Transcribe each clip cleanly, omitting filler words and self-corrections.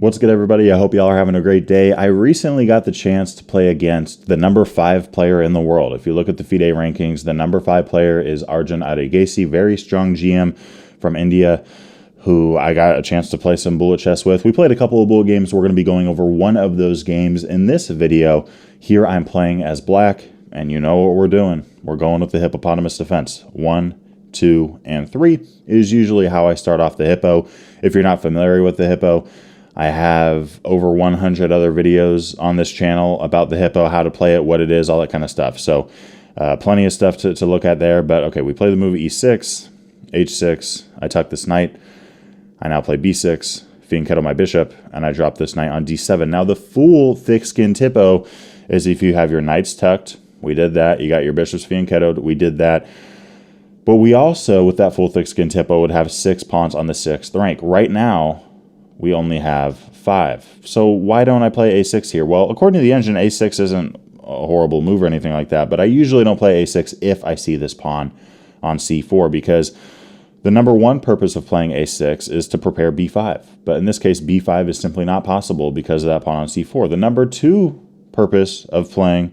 What's good, everybody? I hope y'all are having a great day. I recently got the chance to play against the number 5 player in the world. If you look at the FIDE rankings, the number 5 player is Arjun Adegasi, very strong GM from India, who I got a chance to play some bullet chess with. We played a couple of bullet games. We're going to be going over one of those games in this video. Here I'm playing as black, and you know what we're doing. We're going with the hippopotamus defense. 1, 2, and 3 is usually how I start off the hippo. If you're not familiar with the hippo, I have over 100 other videos on this channel about the hippo, how to play it, what it is, all that kind of stuff. So plenty of stuff to look at there. But okay, we play the move e6, h6. I tuck this knight. I now play b6, fianchetto my bishop, and I drop this knight on d7. Now the full thick-skinned hippo is if you have your knights tucked. We did that. You got your bishops fianchettoed. We did that. But we also, with that full thick-skinned hippo, would have 6 pawns on the 6th rank. Right now, we only have 5. So why don't I play a6 here? Well, according to the engine, a6 isn't a horrible move or anything like that, but I usually don't play a6 if I see this pawn on c4, because the number 1 purpose of playing a6 is to prepare b5. But in this case, b5 is simply not possible because of that pawn on c4. The number 2 purpose of playing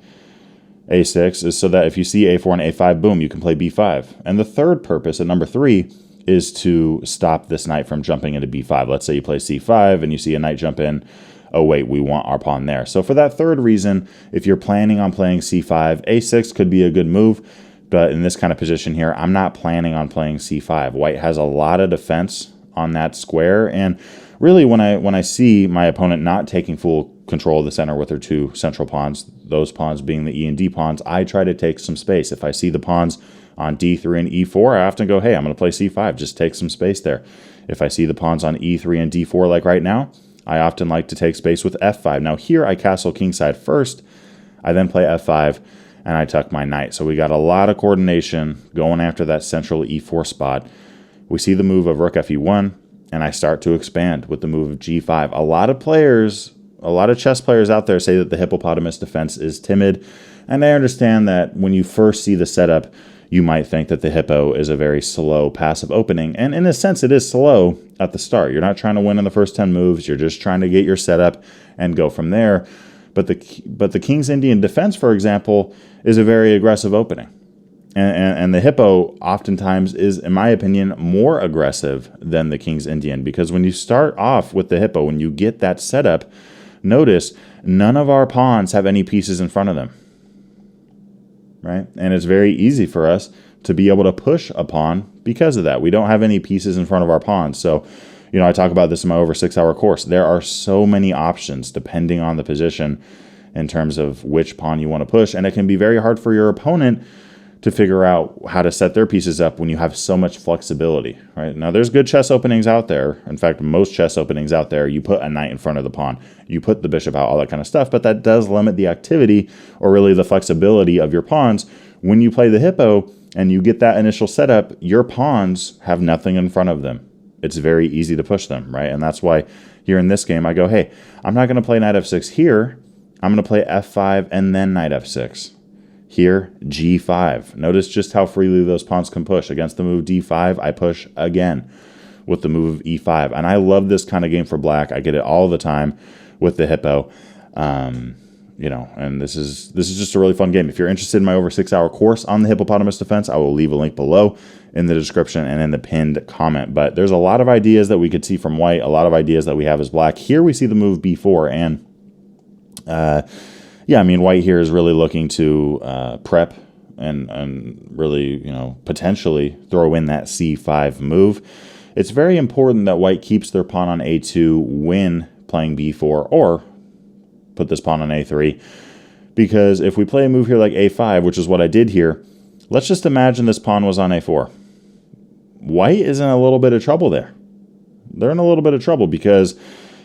a6 is so that if you see a4 and a5, boom, you can play b5. And the third purpose, at number 3, is to stop this knight from jumping into b5. Let's say you play c5 and you see a knight jump in. Oh, wait, we want our pawn there. So for that third reason, if you're planning on playing c5, a6 could be a good move. But in this kind of position here, I'm not planning on playing c5. White has a lot of defense on that square. And really, when I see my opponent not taking full control of the center with their 2 central pawns, those pawns being the e and d pawns, I try to take some space. If I see the pawns on d3 and e4, I often go, hey, I'm going to play c5, just take some space there. If I see the pawns on e3 and d4 like right now, I often like to take space with f5. Now here I castle kingside first, I then play f5, and I tuck my knight. So we got a lot of coordination going after that central e4 spot. We see the move of rook fe1, and I start to expand with the move of g5. A lot of chess players out there say that the hippopotamus defense is timid, and I understand that when you first see the setup, you might think that the hippo is a very slow passive opening. And in a sense, it is slow at the start. You're not trying to win in the first 10 moves. You're just trying to get your setup and go from there. But the King's Indian defense, for example, is a very aggressive opening. And the hippo oftentimes is, in my opinion, more aggressive than the King's Indian. Because when you start off with the hippo, when you get that setup, notice none of our pawns have any pieces in front of them. Right? And it's very easy for us to be able to push a pawn because of that. We don't have any pieces in front of our pawns. So, you know, I talk about this in my over 6-hour course. There are so many options depending on the position in terms of which pawn you want to push. And it can be very hard for your opponent to figure out how to set their pieces up when you have so much flexibility, right? Now, there's good chess openings out there. In fact, most chess openings out there, you put a knight in front of the pawn, you put the bishop out, all that kind of stuff, but that does limit the activity or really the flexibility of your pawns. When you play the hippo and you get that initial setup, your pawns have nothing in front of them. It's very easy to push them, right? And that's why here in this game, I go, hey, I'm not going to play knight f6 here. I'm going to play f5 and then knight f6. Here, g5. Notice just how freely those pawns can push. Against the move d5, I push again with the move of e5. And I love this kind of game for black. I get it all the time with the hippo. You know, and this is just a really fun game. If you're interested in my over 6-hour course on the hippopotamus defense, I will leave a link below in the description and in the pinned comment. But there's a lot of ideas that we could see from white, a lot of ideas that we have as black. Here we see the move b4, and yeah, I mean, white here is really looking to prep and really, you know, potentially throw in that c5 move. It's very important that white keeps their pawn on a2 when playing b4, or put this pawn on a3, because if we play a move here like a5, which is what I did here, let's just imagine this pawn was on a4. White is in a little bit of trouble there. They're in a little bit of trouble because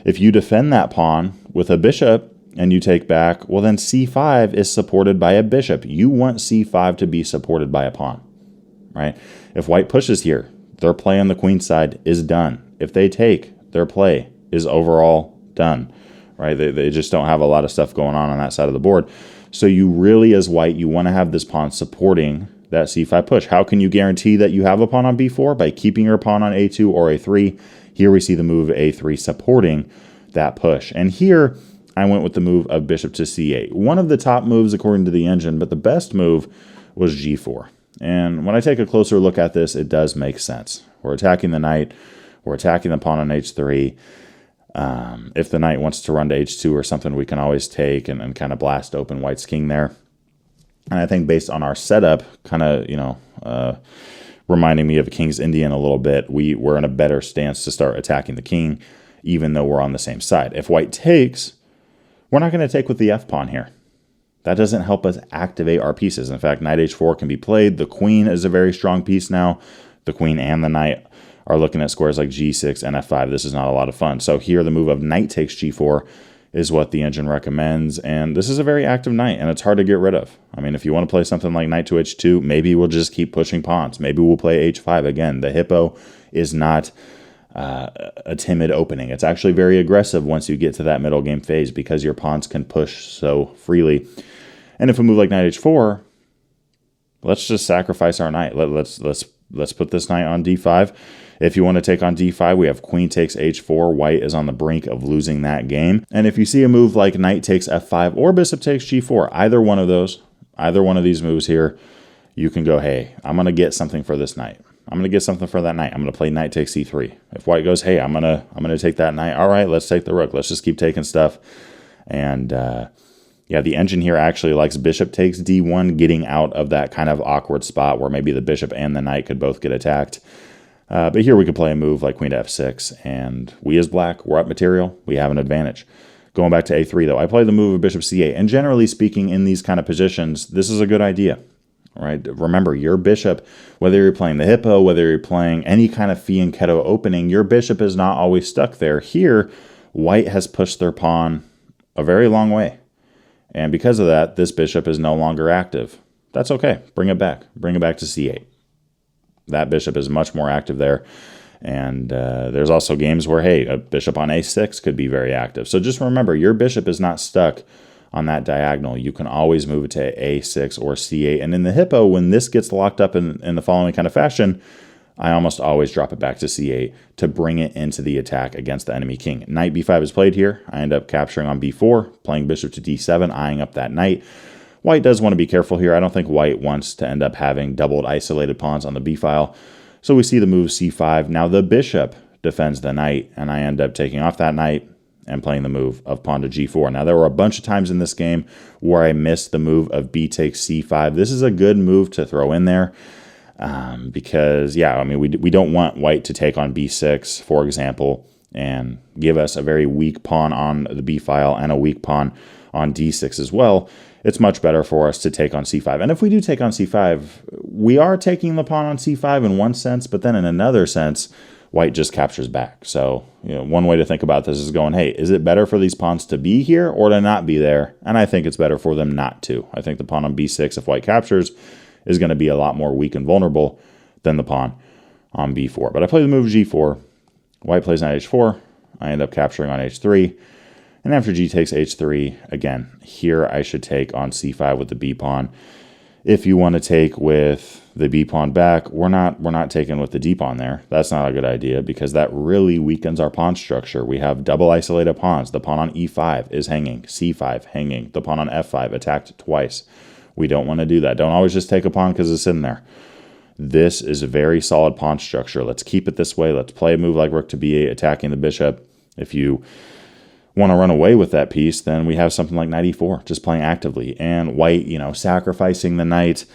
if you defend that pawn with a bishop, and you take back, well, then c5 is supported by a bishop. You want c5 to be supported by a pawn, right? If white pushes here, their play on the queen side is done. If they take, their play is overall done, right? They just don't have a lot of stuff going on that side of the board. So you really, as white, you want to have this pawn supporting that c5 push. How can you guarantee that you have a pawn on b4? By keeping your pawn on a2 or a3. Here we see the move a3 supporting that push. And here I went with the move of bishop to c8. One of the top moves according to the engine, but the best move was g4. And when I take a closer look at this, it does make sense. We're attacking the knight. We're attacking the pawn on h3. If the knight wants to run to h2 or something, we can always take and kind of blast open white's king there. And I think based on our setup, kind of, reminding me of a King's Indian a little bit, we're in a better stance to start attacking the king, even though we're on the same side. If white takes, we're not going to take with the f-pawn here. That doesn't help us activate our pieces. In fact, knight h4 can be played. The queen is a very strong piece now. The queen and the knight are looking at squares like g6 and f5. This is not a lot of fun. So here the move of knight takes g4 is what the engine recommends. And this is a very active knight, and it's hard to get rid of. I mean, if you want to play something like knight to h2, maybe we'll just keep pushing pawns. Maybe we'll play h5 again. The hippo is not a timid opening. It's actually very aggressive once you get to that middle game phase because your pawns can push so freely. And if we move like knight h4, let's just sacrifice our knight. Let's put this knight on d5. If you want to take on d5, we have queen takes h4. White is on the brink of losing that game. And if you see a move like knight takes f5 or bishop takes g4, either one of these moves here, you can go, hey, I'm going to get something for this knight. I'm going to get something for that knight. I'm going to play knight takes c3. If white goes, hey, I'm going to take that knight. All right, let's take the rook. Let's just keep taking stuff. And yeah, the engine here actually likes bishop takes d1, getting out of that kind of awkward spot where maybe the bishop and the knight could both get attacked. But here we could play a move like queen to f6, and we as black, we're up material. We have an advantage. Going back to a3, though, I play the move of bishop c8, and generally speaking, in these kind of positions, this is a good idea. Right? Remember, your bishop, whether you're playing the hippo, whether you're playing any kind of fianchetto opening, your bishop is not always stuck there. Here, white has pushed their pawn a very long way. And because of that, this bishop is no longer active. That's okay. Bring it back. Bring it back to c8. That bishop is much more active there. And there's also games where, hey, a bishop on a6 could be very active. So just remember, your bishop is not stuck on that diagonal. You can always move it to a6 or c8. And in the hippo, when this gets locked up in the following kind of fashion, I almost always drop it back to c8 to bring it into the attack against the enemy king. Knight b5 is played here. I end up capturing on b4, playing bishop to d7, eyeing up that knight. White does want to be careful here. I don't think white wants to end up having doubled isolated pawns on the b file. So we see the move c5. Now the bishop defends the knight, and I end up taking off that knight and playing the move of pawn to g4. Now there were a bunch of times in this game where I missed the move of b takes c5. This is a good move to throw in there because, yeah, I mean, we don't want white to take on b6, for example, and give us a very weak pawn on the b file and a weak pawn on d6 as well. It's much better for us to take on c5. And if we do take on c5, we are taking the pawn on c5 in one sense, but then in another sense, white just captures back. So, one way to think about this is going, hey, is it better for these pawns to be here or to not be there? And I think it's better for them not to. I think the pawn on b6, if white captures, is going to be a lot more weak and vulnerable than the pawn on b4. But I play the move g4. White plays knight h4. I end up capturing on h3. And after g takes h3, again, here I should take on c5 with the b pawn. If you want to take with the b pawn back, we're not taking with the d pawn there. That's not a good idea because that really weakens our pawn structure. We have double isolated pawns. The pawn on e5 is hanging, c5 hanging, the pawn on f5 attacked twice. We don't want to do that. Don't always just take a pawn because it's in there. This is a very solid pawn structure. Let's keep it this way. Let's play a move like rook to b8, attacking the bishop. If you want to run away with that piece, then we have something like knight e4, just playing actively. And white, sacrificing the knight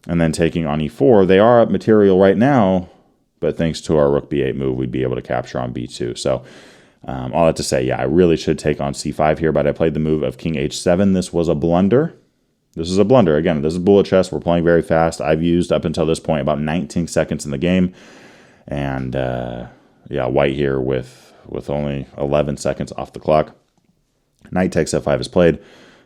and then taking on e4. They are up material right now, but thanks to our rook b8 move, we'd be able to capture on b2. So all that to say, yeah, I really should take on c5 here, but I played the move of king h7. This was a blunder. This is a blunder. Again, this is bullet chess. We're playing very fast. I've used, up until this point, about 19 seconds in the game. And, yeah, white here with only 11 seconds off the clock. Knight takes f5 is played.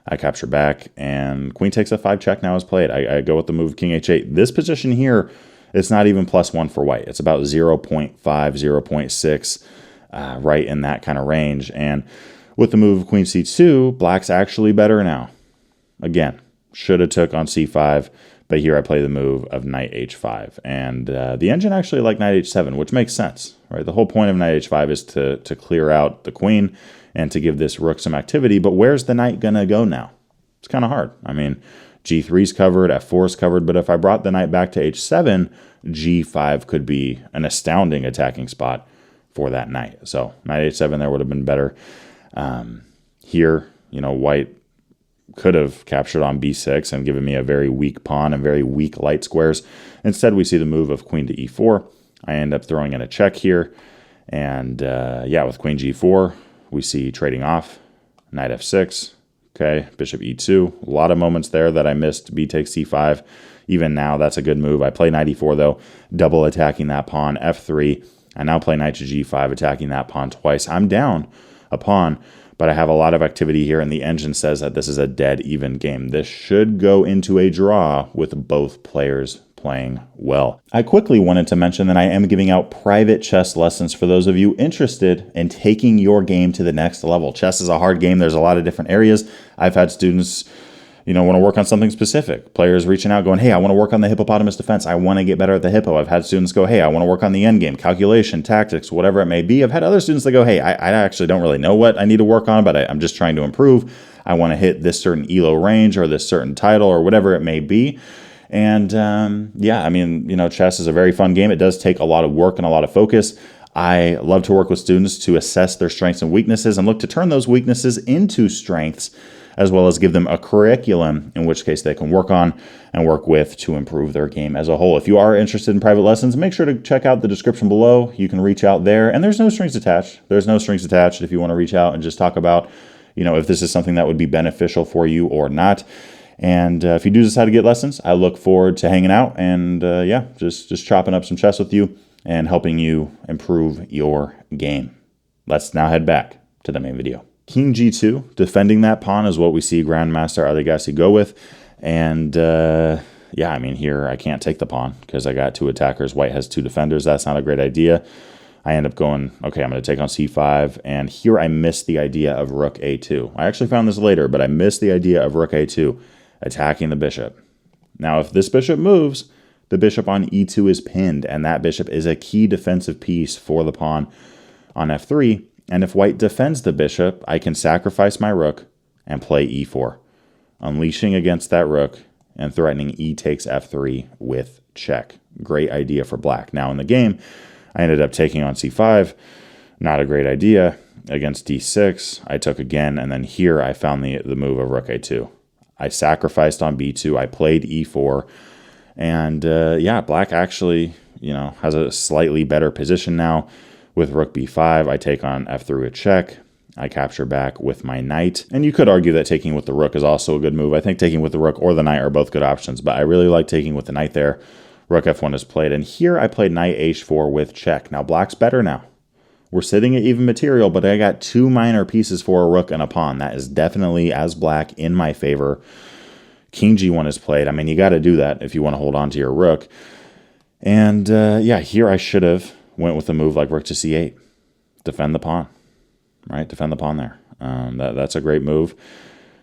I capture back, and queen takes f5 check now is played. I go with the move king h8. This position here, it's not even +1 for white. It's about 0.5, 0.6, right in that kind of range. And with the move of queen c2, black's actually better now. Again, should have took on c5, But here I play the move of knight h5. And the engine actually liked knight h7, which makes sense, right? The whole point of knight h5 is to clear out the queen and to give this rook some activity. But where's the knight going to go now? It's kind of hard. I mean, g3's covered, f4's covered. But if I brought the knight back to h7, g5 could be an astounding attacking spot for that knight. So knight h7 there would have been better. Here, you know, white could have captured on b6 and given me a very weak pawn and very weak light squares. Instead, we see the move of queen to e4. I end up throwing in a check here. And yeah, with queen g4, we see trading off, knight f6, okay, bishop e2. A lot of moments there that I missed, b takes c5. Even now, that's a good move. I play knight e4, though, double attacking that pawn, f3. I now play knight to g5, attacking that pawn twice. I'm down a pawn, but I have a lot of activity here, and the engine says that this is a dead even game. This should go into a draw with both players playing well. I quickly wanted to mention that I am giving out private chess lessons for those of you interested in taking your game to the next level. Chess is a hard game. There's a lot of different areas. I've had students, you know, want to work on something specific. Players reaching out going, hey, I want to work on the hippopotamus defense. I want to get better at the hippo. I've had students go, hey, I want to work on the end game, calculation, tactics, whatever it may be. I've had other students that go, hey, I actually don't really know what I need to work on, but I'm just trying to improve. I want to hit this certain ELO range or this certain title or whatever it may be. And yeah, I mean, you know, chess is a very fun game. It does take a lot of work and a lot of focus. I love to work with students to assess their strengths and weaknesses and look to turn those weaknesses into strengths, as well as give them a curriculum, in which case they can work on and work with to improve their game as a whole. If you are interested in private lessons, make sure to check out the description below. You can reach out there, and there's no strings attached. There's no strings attached if you want to reach out and just talk about, you know, if this is something that would be beneficial for you or not. And if you do decide to get lessons, I look forward to hanging out and, yeah, just chopping up some chess with you and helping you improve your game. Let's now head back to the main video. King g2, defending that pawn is what we see Grandmaster Adegassi go with. And yeah, I mean, here I can't take the pawn because I got two attackers. White has two defenders. That's not a great idea. I end up going, okay, I'm going to take on c5. And here I missed the idea of rook a2. I actually found this later, but I missed the idea of rook a2, attacking the bishop. Now, if this bishop moves, the bishop on e2 is pinned, and that bishop is a key defensive piece for the pawn on f3. And if white defends the bishop, I can sacrifice my rook and play e4, unleashing against that rook and threatening e takes f3 with check. Great idea for black. Now in the game, I ended up taking on c5. Not a great idea. Against d6, I took again, and then here I found the move of rook a2. I sacrificed on b2. I played e4. And yeah, black actually, you know, has a slightly better position now. With rook b5, I take on f3 with check. I capture back with my knight. And you could argue that taking with the rook is also a good move. I think taking with the rook or the knight are both good options, but I really like taking with the knight there. Rook f1 is played, and here I played knight h4 with check. Now black's better now. We're sitting at even material, but I got two minor pieces for a rook and a pawn. That is definitely, as black, in my favor. King g1 is played. I mean, you got to do that if you want to hold on to your rook. And yeah, here I should have went with a move like rook to c8. Defend the pawn, right? Defend the pawn there. That's a great move.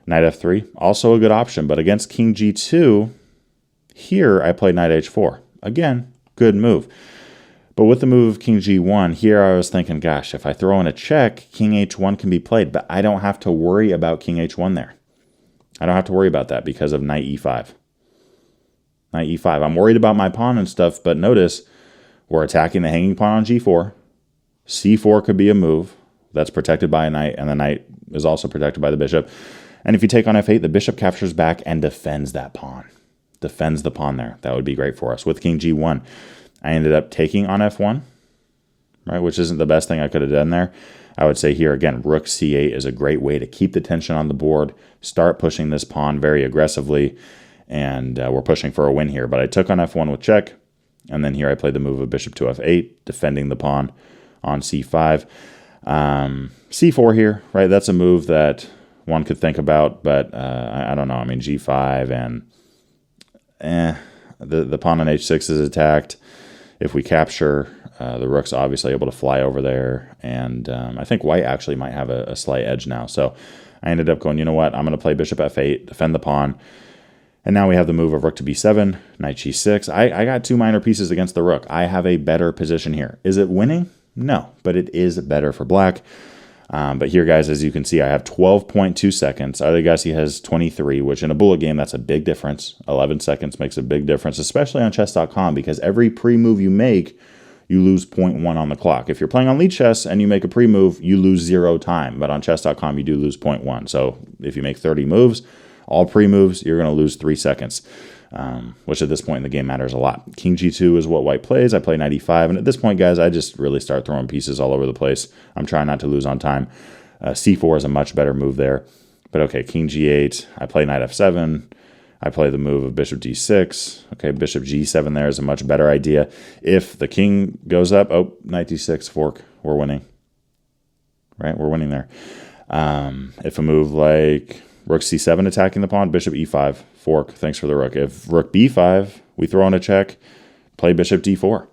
Knight f3, also a good option. But against king g2, here I played knight h4. Again, good move. But with the move of king g1, here I was thinking, gosh, if I throw in a check, king h1 can be played. But I don't have to worry about king h1 there. I don't have to worry about that because of knight e5. Knight e5. I'm worried about my pawn and stuff, but notice we're attacking the hanging pawn on g4. c4 could be a move that's protected by a knight, and the knight is also protected by the bishop. And if you take on f8, the bishop captures back and defends that pawn. Defends the pawn there. That would be great for us. With king g1, I ended up taking on f1, right, which isn't the best thing I could have done there. I would say here, again, rook c8 is a great way to keep the tension on the board, start pushing this pawn very aggressively, and we're pushing for a win here. But I took on f1 with check, and then here I played the move of bishop to f8, defending the pawn on c5. c4 here, right? That's a move that one could think about, but I don't know. I mean, g5 and the pawn on h6 is attacked. If we capture, the rook's obviously able to fly over there, and I think white actually might have a slight edge now. So I ended up going, you know what? I'm going to play bishop f8, defend the pawn. And now we have the move of rook to b7, knight g6. I got 2 minor pieces against the rook. I have a better position here. Is it winning? No, but it is better for black. But here, guys, as you can see, I have 12.2 seconds. Adegassi has 23, which in a bullet game, that's a big difference. 11 seconds makes a big difference, especially on chess.com, because every pre-move you make, you lose 0.1 on the clock. If you're playing on Lead Chess and you make a pre-move, you lose 0 time. But on chess.com, you do lose 0.1. So if you make 30 moves, all pre-moves, you're going to lose 3 seconds, which at this point in the game matters a lot. King g2 is what white plays. I play knight e5. And at this point, guys, I just really start throwing pieces all over the place. I'm trying not to lose on time. c4 is a much better move there. But okay, king g8. I play knight f7. I play the move of bishop d6. Okay, bishop g7 there is a much better idea. If the king goes up, oh, knight d6, fork, we're winning. Right, we're winning there. If a move like rook c7 attacking the pawn, bishop e5, fork, thanks for the rook. If rook b5, we throw in a check, play bishop d4.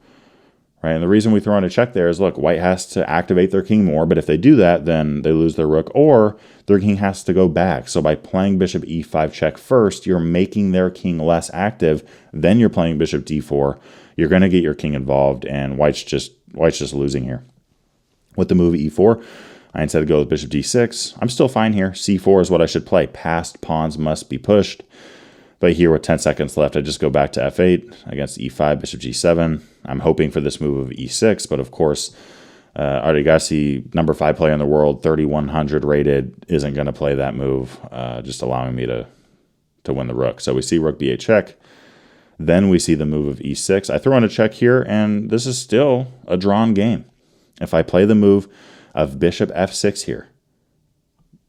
Right, and the reason we throw in a check there is, look, white has to activate their king more, but if they do that, then they lose their rook, or their king has to go back. So by playing bishop e5 check first, you're making their king less active, then you're playing bishop d4. You're going to get your king involved, and white's just losing here. With the move e4, I instead go with bishop d6. I'm still fine here. c4 is what I should play. Passed pawns must be pushed. But here with 10 seconds left, I just go back to f8 against e5, bishop g7. I'm hoping for this move of e6, but of course, Adegassi, number 5 player in the world, 3,100 rated, isn't going to play that move, just allowing me to win the rook. So we see rook b8 check. Then we see the move of e6. I throw in a check here, and this is still a drawn game. If I play the move of bishop f6 here,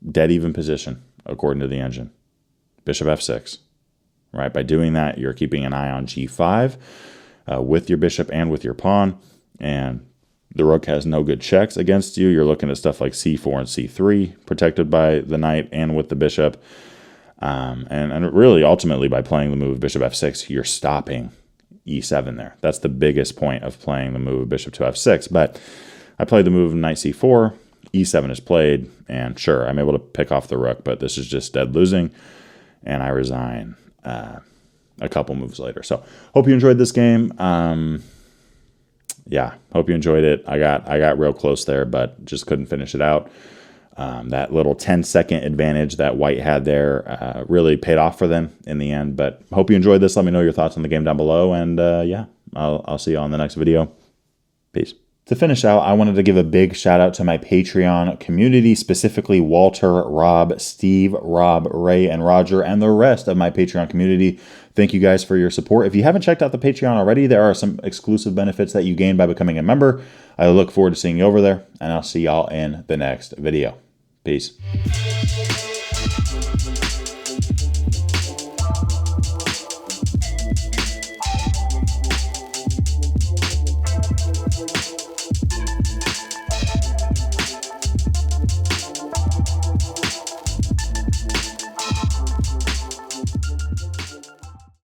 dead even position, according to the engine. Bishop f6. Right, by doing that, you're keeping an eye on g5 with your bishop and with your pawn, and the rook has no good checks against you. You're looking at stuff like c4 and c3, protected by the knight and with the bishop. And really, ultimately, by playing the move of bishop f6, you're stopping e7 there. That's the biggest point of playing the move of bishop to f6. But I play the move of knight c4, e7 is played, and sure, I'm able to pick off the rook, but this is just dead losing, and I resign a couple moves later. So hope you enjoyed this game. Yeah, hope you enjoyed it. I got real close there, but just couldn't finish it out. That little 10-second advantage that white had there really paid off for them in the end. But hope you enjoyed this. Let me know your thoughts on the game down below. And yeah, I'll see you on the next video. Peace. To finish out, I wanted to give a big shout out to my Patreon community, specifically Walter, Rob, Steve, Rob, Ray, and Roger, and the rest of my Patreon community. Thank you guys for your support. If you haven't checked out the Patreon already, there are some exclusive benefits that you gain by becoming a member. I look forward to seeing you over there, and I'll see y'all in the next video. Peace.